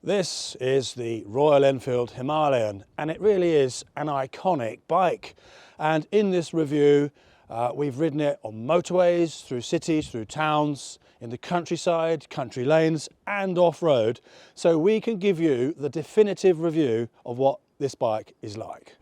This is the Royal Enfield Himalayan, and it really is an iconic bike. And in this review, we've ridden it on motorways, through cities, through towns, in the countryside, country lanes and off-road. So we can give you the definitive review of what this bike is like.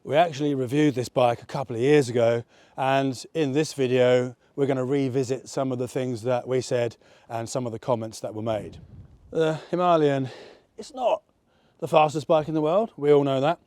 We actually reviewed this bike a couple of years ago, and in this video we're going to revisit some of the things that we said and some of the comments that were made. The Himalayan, it's not the fastest bike in the world, we all know that.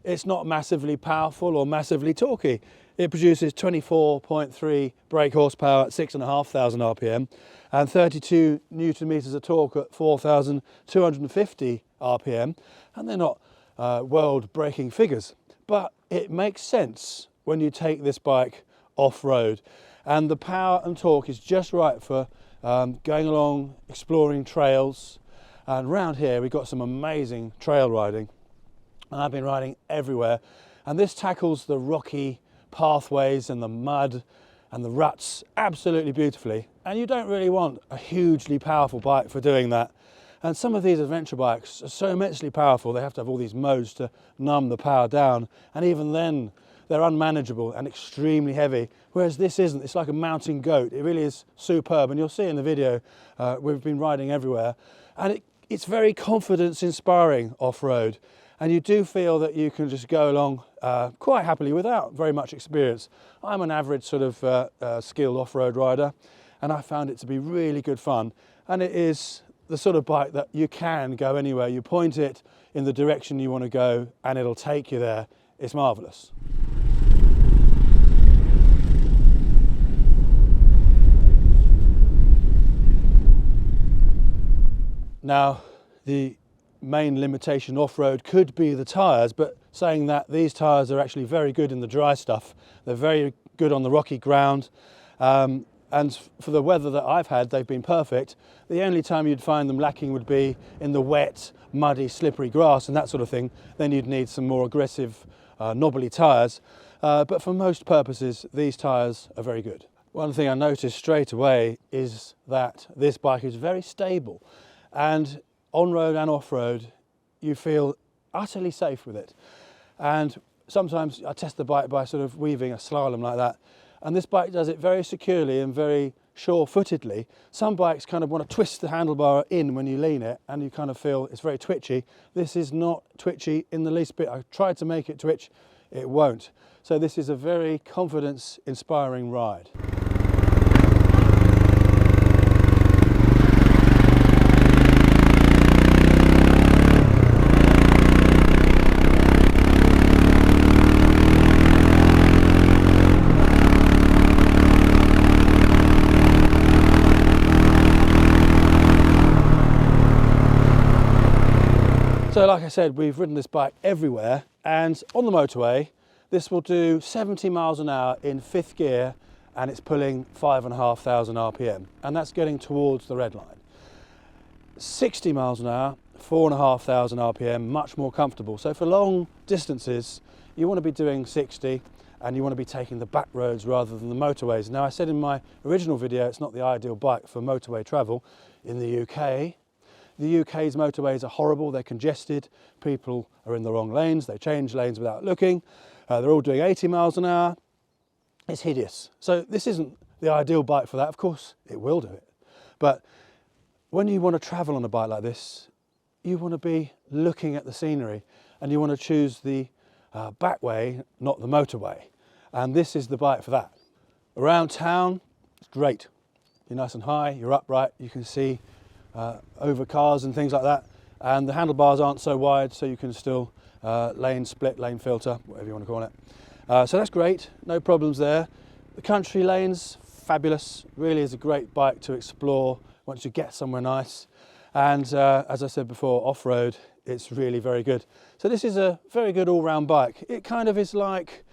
It's not massively powerful or massively torquey. It produces 24.3 brake horsepower at 6,500 RPM and 32 Newton meters of torque at 4,250 RPM, and they're not world-breaking figures. But it makes sense when you take this bike off-road, and the power and torque is just right for going along, exploring trails. And around here we've got some amazing trail riding, and I've been riding everywhere, and this tackles the rocky pathways and the mud and the ruts absolutely beautifully. And you don't really want a hugely powerful bike for doing that. And some of these adventure bikes are so immensely powerful, they have to have all these modes to numb the power down. And even then, they're unmanageable and extremely heavy, whereas this isn't. It's like a mountain goat. It really is superb. And you'll see in the video, we've been riding everywhere. And it's very confidence-inspiring off-road. And you do feel that you can just go along quite happily without very much experience. I'm an average sort of skilled off-road rider, and I found it to be really good fun. And it is the sort of bike that you can go anywhere. You point it in the direction you want to go and it'll take you there. It's marvellous. Now, the main limitation off-road could be the tyres, but saying that, these tyres are actually very good in the dry stuff. They're very good on the rocky ground. And for the weather that I've had, they've been perfect. The only time you'd find them lacking would be in the wet, muddy, slippery grass and that sort of thing. Then you'd need some more aggressive, knobbly tyres. But for most purposes, these tyres are very good. One thing I noticed straight away is that this bike is very stable. And on-road and off-road, you feel utterly safe with it. And sometimes I test the bike by sort of weaving a slalom like that. And this bike does it very securely and very sure-footedly. Some bikes kind of want to twist the handlebar in when you lean it, and you kind of feel it's very twitchy. This is not twitchy in the least bit. I tried to make it twitch, it won't. So this is a very confidence-inspiring ride. So like I said, we've ridden this bike everywhere, and on the motorway, this will do 70 miles an hour in 5th gear, and it's pulling 5,500 RPM, and that's getting towards the red line. 60 miles an hour, 4,500 RPM, much more comfortable. So for long distances, you want to be doing 60, and you want to be taking the back roads rather than the motorways. Now, I said in my original video, it's not the ideal bike for motorway travel in the UK. The UK's motorways are horrible, they're congested, people are in the wrong lanes, they change lanes without looking, they're all doing 80 miles an hour. It's hideous. So this isn't the ideal bike for that. Of course, it will do it. But when you want to travel on a bike like this, you want to be looking at the scenery, and you want to choose the back way, not the motorway. And this is the bike for that. Around town, it's great. You're nice and high, you're upright, you can see over cars and things like that, and the handlebars aren't so wide, so you can still lane split, lane filter, whatever you want to call it. So that's great, no problems there. The country lanes, fabulous, really is a great bike to explore once you get somewhere nice. And as I said before, off-road, it's really very good. So this is a very good all-round bike. It kind of is like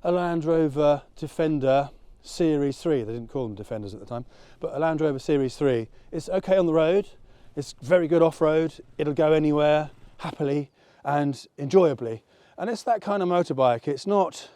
a Land Rover Defender Series 3. They didn't call them Defenders at the time, but a Land Rover Series 3. It's okay on the road, it's very good off-road, it'll go anywhere happily and enjoyably. And it's that kind of motorbike. It's not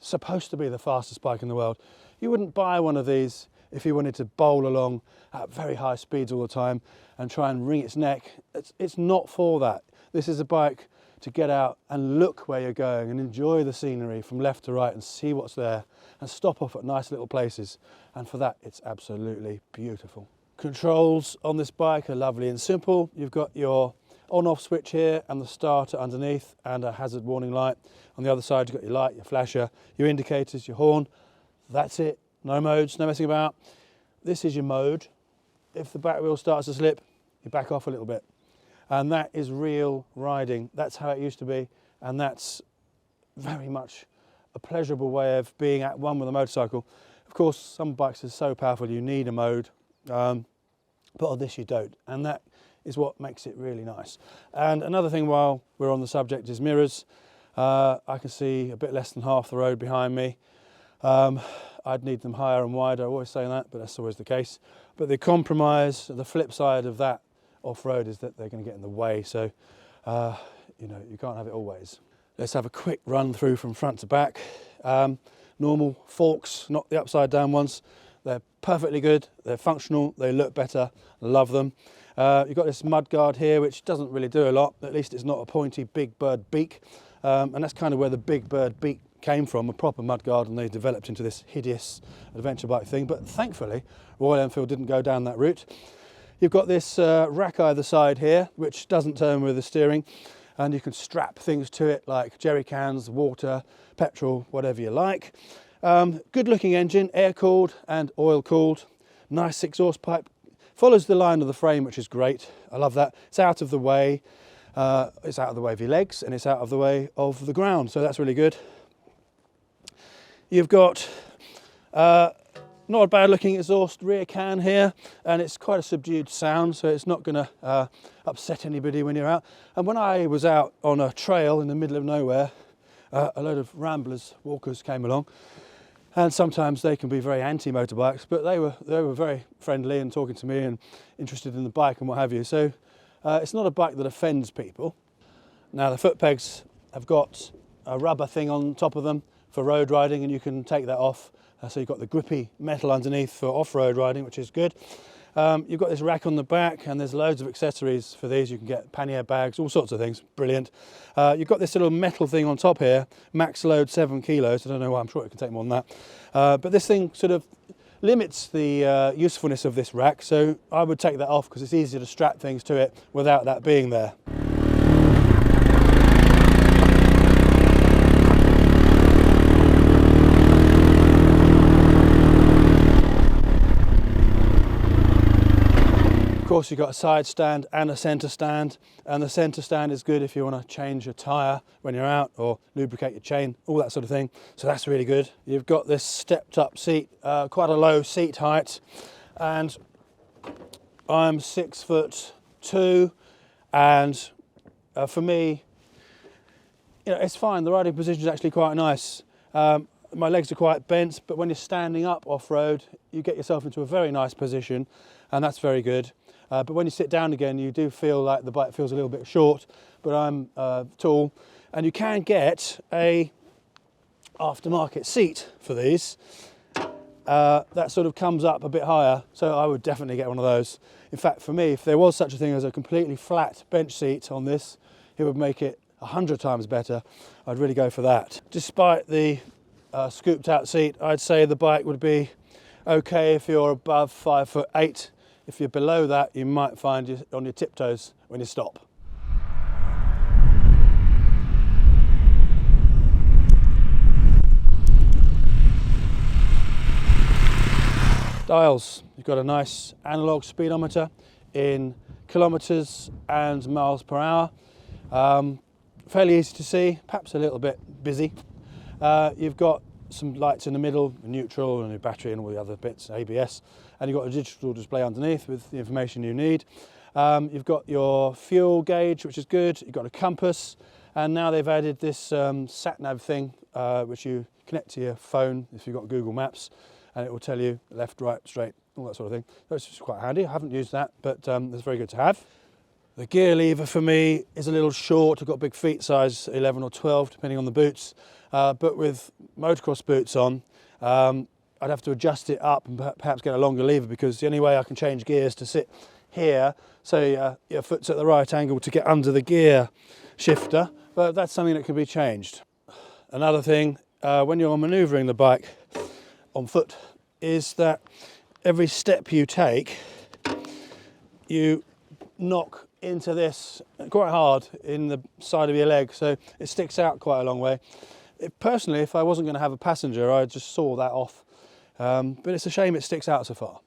supposed to be the fastest bike in the world. You wouldn't buy one of these if you wanted to bowl along at very high speeds all the time and try and wring its neck. It's not for that. This is a bike to get out and look where you're going and enjoy the scenery from left to right and see what's there and stop off at nice little places. And for that, it's absolutely beautiful. Controls on this bike are lovely and simple. You've got your on-off switch here and the starter underneath and a hazard warning light. On the other side, you've got your light, your flasher, your indicators, your horn. That's it. No modes, no messing about. This is your mode. If the back wheel starts to slip, you back off a little bit. And that is real riding. That's how it used to be. And that's very much a pleasurable way of being at one with a motorcycle. Of course, some bikes are so powerful you need a mode, but on this you don't. And that is what makes it really nice. And another thing while we're on the subject is mirrors. I can see a bit less than half the road behind me. I'd need them higher and wider, I always say that, but that's always the case. But the compromise, the flip side of that off-road is that they're going to get in the way, so you know, you can't have it always. Let's have a quick run through from front to back. Normal forks, not the upside down ones. They're perfectly good, they're functional, they look better, love them. You've got this mudguard here, which doesn't really do a lot. At least it's not a pointy big bird beak. And that's kind of where the big bird beak came from, a proper mudguard, and they developed into this hideous adventure bike thing. But thankfully, Royal Enfield didn't go down that route. You've got this rack either side here, which doesn't turn with the steering, and you can strap things to it like jerry cans, water, petrol, whatever you like. Good looking engine, air cooled and oil cooled. Nice exhaust pipe. Follows the line of the frame, which is great. I love that. It's out of the way. It's out of the way of your legs and it's out of the way of the ground, so that's really good. You've got not a bad looking exhaust rear can here, and it's quite a subdued sound, so it's not going to upset anybody when you're out. And when I was out on a trail in the middle of nowhere, a load of ramblers, walkers came along, and sometimes they can be very anti-motorbikes, but they were very friendly and talking to me and interested in the bike and what have you. So it's not a bike that offends people. Now the foot pegs have got a rubber thing on top of them for road riding, and you can take that off. So you've got the grippy metal underneath for off-road riding, which is good. You've got this rack on the back, and there's loads of accessories for these. You can get pannier bags, all sorts of things. Brilliant. You've got this little metal thing on top here, max load 7 kilos. I don't know why, I'm sure it can take more than that. But this thing sort of limits the usefulness of this rack, so I would take that off because it's easier to strap things to it without that being there. Of course, you've got a side stand and a centre stand, and the centre stand is good if you want to change your tyre when you're out or lubricate your chain, all that sort of thing, so that's really good. You've got this stepped up seat, quite a low seat height, and I'm 6'2", and for me, you know, it's fine. The riding position is actually quite nice. My legs are quite bent, but when you're standing up off-road, you get yourself into a very nice position, and that's very good. But when you sit down again, you do feel like the bike feels a little bit short, but I'm tall, and you can get a aftermarket seat for these. That sort of comes up a bit higher, so I would definitely get one of those. In fact, for me, if there was such a thing as a completely flat bench seat on this, it would make it 100 times better. I'd really go for that. Despite the scooped out seat, I'd say the bike would be okay if you're above 5'8". If you're below that, you might find you're on your tiptoes when you stop. Dials. You've got a nice analog speedometer in kilometres and miles per hour. Fairly easy to see, perhaps a little bit busy. You've got some lights in the middle, neutral, and your battery and all the other bits, ABS, and you've got a digital display underneath with the information you need. You've got your fuel gauge, which is good. You've got a compass, and now they've added this sat-nav thing, which you connect to your phone if you've got Google Maps, and it will tell you left, right, straight, all that sort of thing. That's just quite handy. I haven't used that, but it's very good to have. The gear lever for me is a little short. I've got big feet size 11 or 12, depending on the boots. But with motocross boots on, I'd have to adjust it up and perhaps get a longer lever, because the only way I can change gears to sit here, so your foot's at the right angle to get under the gear shifter, but that's something that can be changed. Another thing, when you're manoeuvring the bike on foot, is that every step you take, you knock into this quite hard in the side of your leg, so it sticks out quite a long way. Personally, if I wasn't going to have a passenger, I'd just saw that off, but it's a shame it sticks out so far.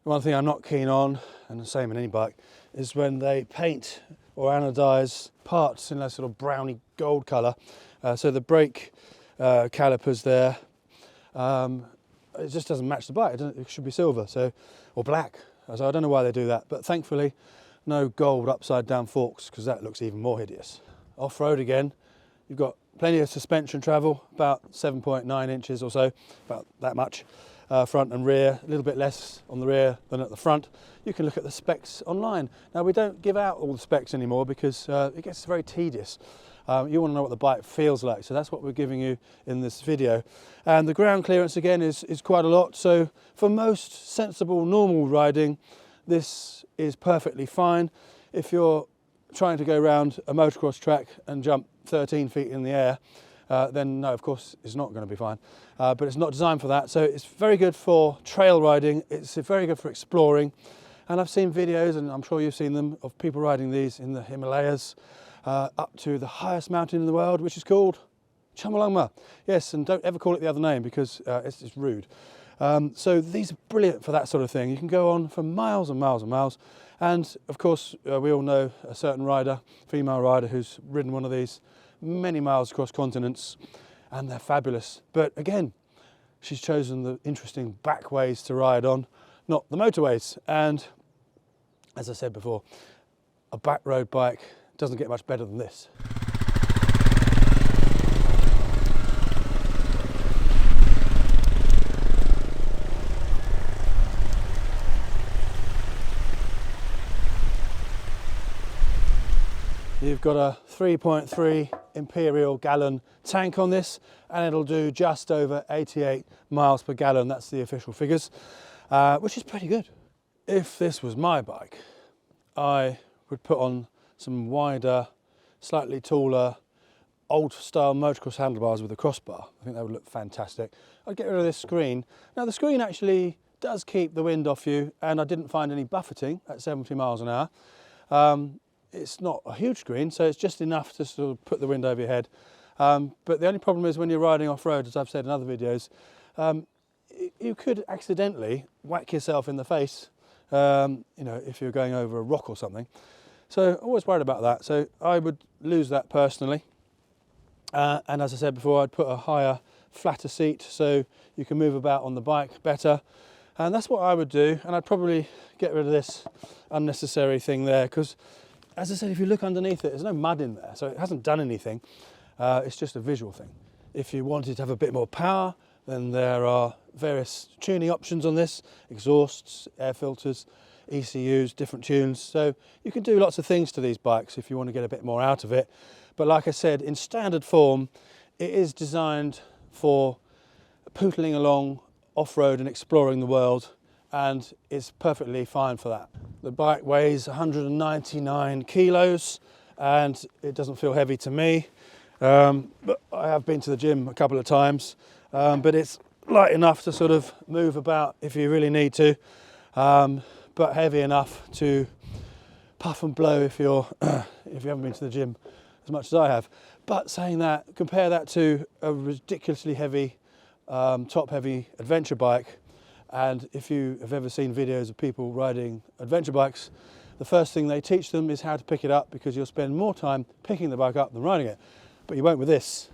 One thing I'm not keen on, and the same in any bike, is when they paint or anodise parts in that sort of browny gold colour. So the brake calipers there, it just doesn't match the bike. It should be silver, or black. So I don't know why they do that, but thankfully no gold upside down forks, because that looks even more hideous. Off-road again, you've got plenty of suspension travel, about 7.9 inches or so, about that much. Front and rear, a little bit less on the rear than at the front. You can look at the specs online. Now, we don't give out all the specs anymore because it gets very tedious. You want to know what the bike feels like, so that's what we're giving you in this video. And the ground clearance again is quite a lot, so for most sensible normal riding, this is perfectly fine. If you're trying to go around a motocross track and jump 13 feet in the air, then no, of course, it's not going to be fine. But it's not designed for that. So it's very good for trail riding. It's very good for exploring. And I've seen videos, and I'm sure you've seen them, of people riding these in the Himalayas up to the highest mountain in the world, which is called Chomolungma. Yes, and don't ever call it the other name, because it's just rude. So these are brilliant for that sort of thing. You can go on for miles and miles and miles. And of course, we all know a certain rider, female rider, who's ridden one of these many miles across continents, and they're fabulous. But again, she's chosen the interesting back ways to ride on, not the motorways. And as I said before, a back road bike doesn't get much better than this. You've got a 3.3 imperial gallon tank on this, and it'll do just over 88 miles per gallon. That's the official figures, which is pretty good. If this was my bike, I would put on some wider, slightly taller, old style motocross handlebars with a crossbar. I think that would look fantastic. I'd get rid of this screen. Now the screen actually does keep the wind off you, and I didn't find any buffeting at 70 miles an hour. It's not a huge screen, so it's just enough to sort of put the wind over your head. But the only problem is when you're riding off-road, as I've said in other videos, you could accidentally whack yourself in the face, if you're going over a rock or something. So I'm always worried about that. So I would lose that personally. And as I said before, I'd put a higher, flatter seat so you can move about on the bike better. And that's what I would do. And I'd probably get rid of this unnecessary thing there, because as I said, if you look underneath it, there's no mud in there, so it hasn't done anything. It's just a visual thing. If you wanted to have a bit more power, then there are various tuning options on this: exhausts, air filters, ECUs, different tunes. So you can do lots of things to these bikes if you want to get a bit more out of it. But like I said, in standard form, it is designed for pootling along off-road and exploring the world, and it's perfectly fine for that. The bike weighs 199 kilos, and it doesn't feel heavy to me. But I have been to the gym a couple of times, but it's light enough to sort of move about if you really need to, but heavy enough to puff and blow if you're if you haven't been to the gym as much as I have. But saying that, compare that to a ridiculously heavy, top-heavy adventure bike, and if you have ever seen videos of people riding adventure bikes, the first thing they teach them is how to pick it up, because you'll spend more time picking the bike up than riding it. But you won't with this.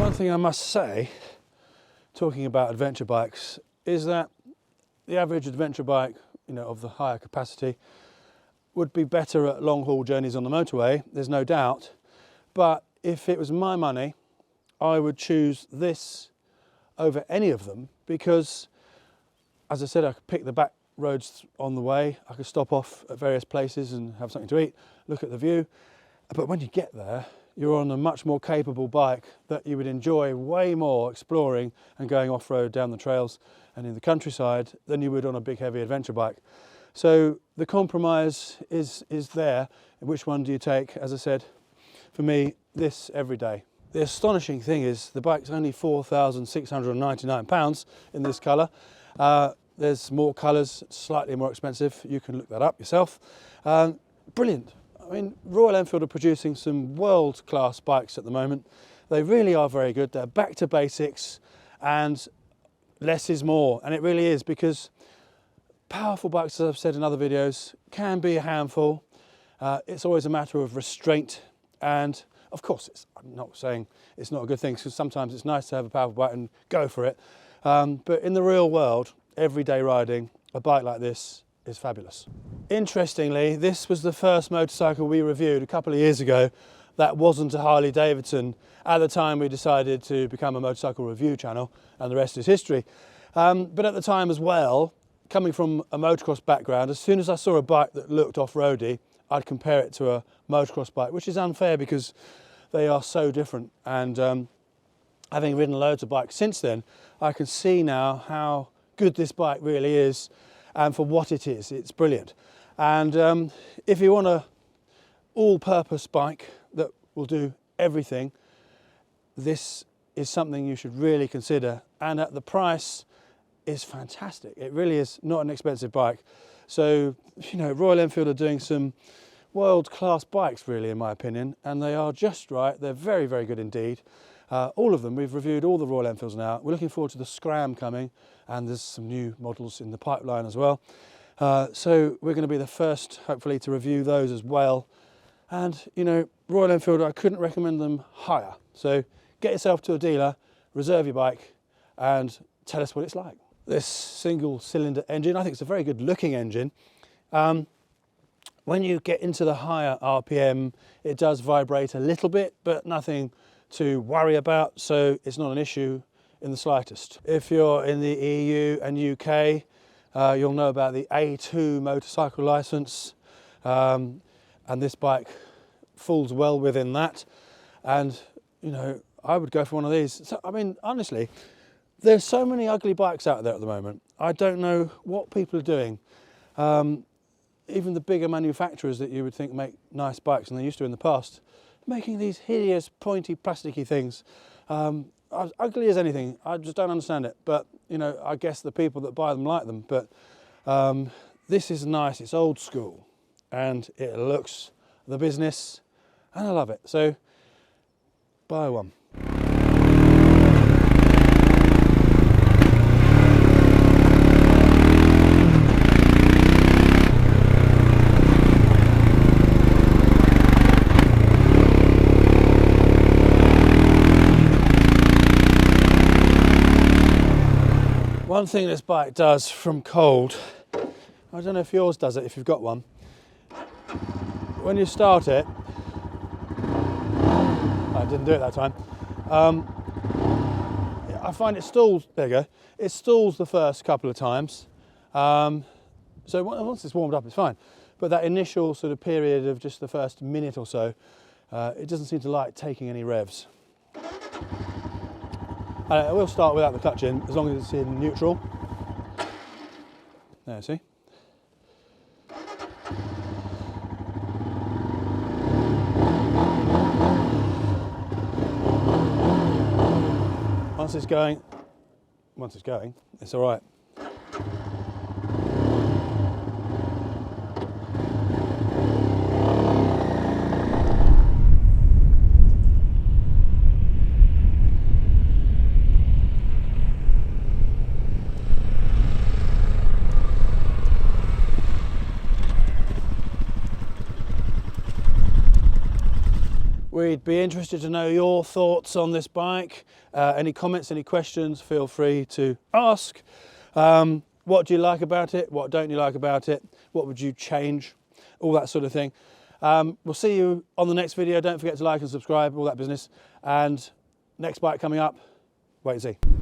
One thing I must say, talking about adventure bikes, is that the average adventure bike, of the higher capacity, would be better at long haul journeys on the motorway, there's no doubt. But if it was my money, I would choose this over any of them, because, as I said, I could pick the back roads on the way, I could stop off at various places and have something to eat, look at the view. But when you get there, you're on a much more capable bike that you would enjoy way more exploring and going off-road down the trails and in the countryside than you would on a big heavy adventure bike. So the compromise is there. Which one do you take? As I said, for me, this every day. The astonishing thing is the bike's only £4,699 in this colour. There's more colours, slightly more expensive. You can look that up yourself. Brilliant. I mean, Royal Enfield are producing some world-class bikes at the moment. They really are very good. They're back to basics, and less is more. And it really is, because powerful bikes, as I've said in other videos, can be a handful. It's always a matter of restraint. And of course, I'm not saying it's not a good thing, because sometimes it's nice to have a powerful bike and go for it. But in the real world, everyday riding, a bike like this is fabulous. Interestingly, this was the first motorcycle we reviewed a couple of years ago that wasn't a Harley Davidson. At the time, we decided to become a motorcycle review channel, and the rest is history. But at the time as well, coming from a motocross background, as soon as I saw a bike that looked off-roady, I'd compare it to a motocross bike, which is unfair because they are so different. And having ridden loads of bikes since then, I can see now how good this bike really is, and for what it is, it's brilliant. And if you want a all-purpose bike that will do everything, this is something you should really consider. And at the price, is fantastic. It really is not an expensive bike. So, Royal Enfield are doing some world-class bikes, really, in my opinion, and they are just right. They're very, very good indeed. All of them. We've reviewed all the Royal Enfields now. We're looking forward to the Scram coming, and there's some new models in the pipeline as well. So we're going to be the first, hopefully, to review those as well. And, Royal Enfield, I couldn't recommend them higher. So get yourself to a dealer, reserve your bike, and tell us what it's like. This single-cylinder engine, I think it's a very good-looking engine. When you get into the higher RPM, it does vibrate a little bit, but nothing to worry about, so it's not an issue in the slightest. If you're in the EU and UK, you'll know about the A2 motorcycle licence, and this bike falls well within that. And, I would go for one of these. So, I mean, honestly, there's so many ugly bikes out there at the moment. I don't know what people are doing. Even the bigger manufacturers that you would think make nice bikes, and they used to in the past, making these hideous, pointy, plasticky things. As ugly as anything. I just don't understand it. But, I guess the people that buy them like them. But this is nice. It's old school. And it looks the business. And I love it. So, buy one. One thing this bike does from cold, I don't know if yours does it, if you've got one. When you start it, I didn't do it that time. I find it stalls, there you go, it stalls the first couple of times. So once it's warmed up, it's fine. But that initial sort of period of just the first minute or so, it doesn't seem to like taking any revs. I will start without the clutch in, as long as it's in neutral. There, see? Once it's going, it's all right. We'd be interested to know your thoughts on this bike. Any comments, any questions, feel free to ask. What do you like about it? What don't you like about it? What would you change? All that sort of thing. We'll see you on the next video. Don't forget to like and subscribe, all that business. And next bike coming up, wait and see.